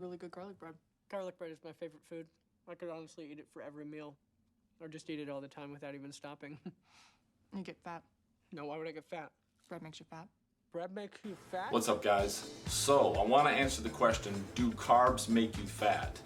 really good garlic bread. Garlic bread is my favorite food. I could honestly eat it for every meal, or just eat it all the time without even stopping. You get fat. No, why would I get fat? Bread makes you fat. Bread makes you fat? What's up, guys? So I want to answer the question, do carbs make you fat?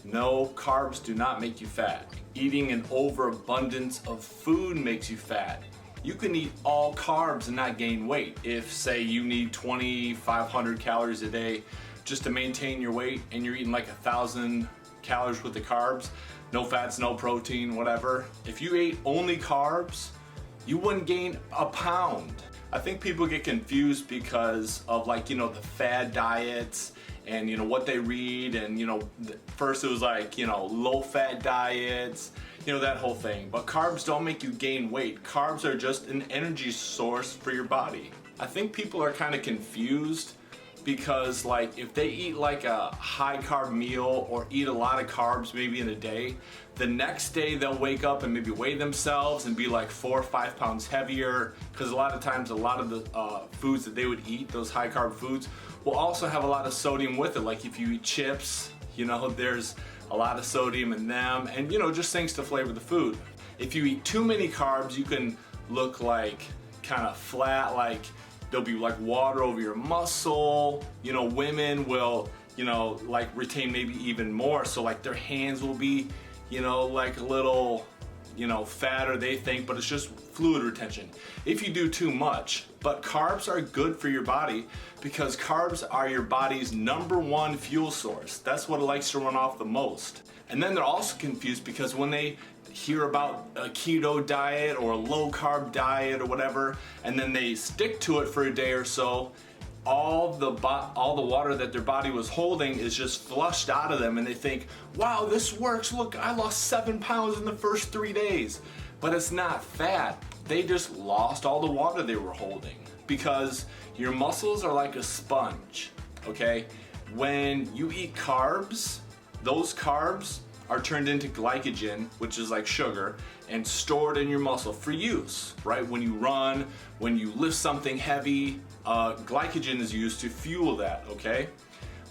No, carbs do not make you fat. Eating an overabundance of food makes you fat. You can eat all carbs and not gain weight. If, say, you need 2,500 calories a day just to maintain your weight and you're eating like 1,000 calories worth of carbs, no fats, no protein, whatever. If you ate only carbs, you wouldn't gain a pound. I think people get confused because of, like, the fad diets and what they read, and first it was like low fat diets, that whole thing. But carbs don't make you gain weight. Carbs are just an energy source for your body. I think people are kind of confused because, like, if they eat like a high carb meal or eat a lot of carbs maybe in a day, the next day they'll wake up and maybe weigh themselves and be like 4 or 5 pounds heavier, because a lot of times a lot of the foods that they would eat, those high carb foods, will also have a lot of sodium with it. Like if you eat chips, there's a lot of sodium in them, and just things to flavor the food. If you eat too many carbs, you can look like kind of flat, like there'll be like water over your muscle. Women will like retain maybe even more, so like their hands will be like a little fatter, they think, but it's just fluid retention if you do too much. But carbs are good for your body because carbs are your body's #1 fuel source. That's what it likes to run off the most. And then they're also confused because when they hear about a keto diet or a low carb diet or whatever, and then they stick to it for a day or so, all the water that their body was holding is just flushed out of them, and they think, wow, this works, look, I lost 7 pounds in the first 3 days. But it's not fat. They just lost all the water they were holding, because your muscles are like a sponge, okay? When you eat carbs, those carbs are turned into glycogen, which is like sugar, and stored in your muscle for use, right? When you run, when you lift something heavy, glycogen is used to fuel that, okay?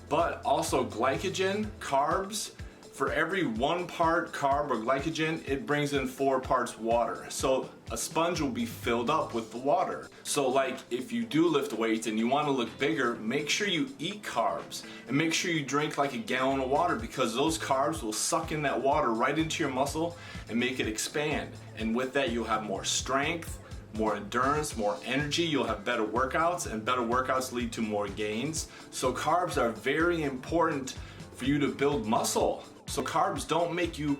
But also glycogen, carbs, for every 1 part carb or glycogen, it brings in 4 parts water. So a sponge will be filled up with the water. So like if you do lift weights and you want to look bigger, make sure you eat carbs and make sure you drink like a gallon of water, because those carbs will suck in that water right into your muscle and make it expand. And with that, you'll have more strength, more endurance, more energy. You'll have better workouts, and better workouts lead to more gains. So carbs are very important for you to build muscle. So carbs don't make you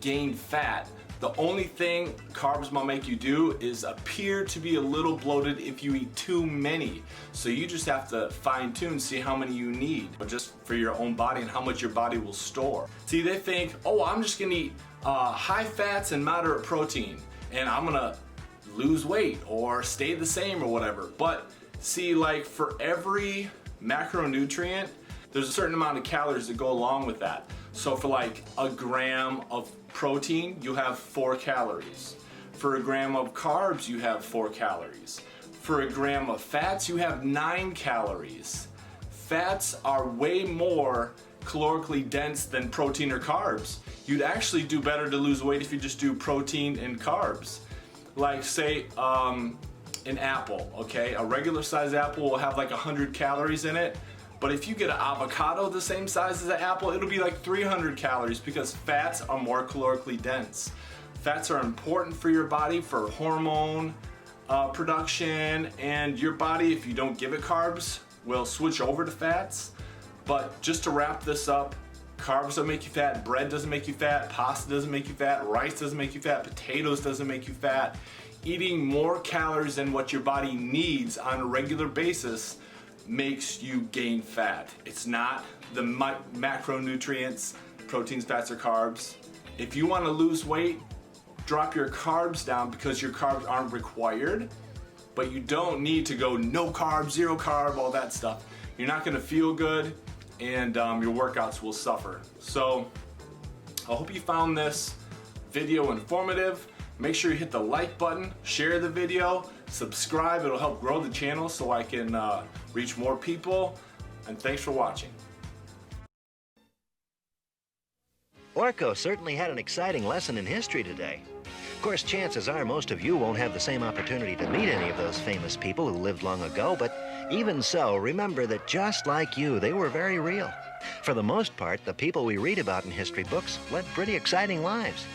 gain fat. The only thing carbs might make you do is appear to be a little bloated if you eat too many. So you just have to fine tune, see how many you need, just for your own body and how much your body will store. See, they think, oh, I'm just gonna eat high fats and moderate protein, and I'm gonna lose weight or stay the same or whatever. But see, like for every macronutrient, there's a certain amount of calories that go along with that. So for like a gram of protein, you have 4 calories. For a gram of carbs, you have 4 calories. For a gram of fats, you have 9 calories. Fats are way more calorically dense than protein or carbs. You'd actually do better to lose weight if you just do protein and carbs. Like say an apple, okay? A regular size apple will have like 100 calories in it. But if you get an avocado the same size as an apple, it'll be like 300 calories, because fats are more calorically dense. Fats are important for your body for hormone production, and your body, if you don't give it carbs, will switch over to fats. But just to wrap this up, carbs don't make you fat, bread doesn't make you fat, pasta doesn't make you fat, rice doesn't make you fat, potatoes doesn't make you fat. Eating more calories than what your body needs on a regular basis makes you gain fat. It's not the macronutrients, proteins, fats, or carbs. If you want to lose weight, drop your carbs down, because your carbs aren't required, but you don't need to go no carb, 0 carb, all that stuff. You're not going to feel good, and your workouts will suffer. So I hope you found this video informative. Make sure you hit the like button, share the video, subscribe. It'll help grow the channel so I can reach more people. And thanks for watching. Orko certainly had an exciting lesson in history today. Of course, chances are most of you won't have the same opportunity to meet any of those famous people who lived long ago, but even so, remember that just like you, they were very real. For the most part, the people we read about in history books led pretty exciting lives.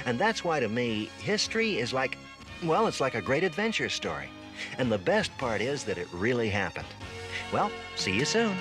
And that's why, to me, history is like, well, it's like a great adventure story. And the best part is that it really happened. Well, see you soon.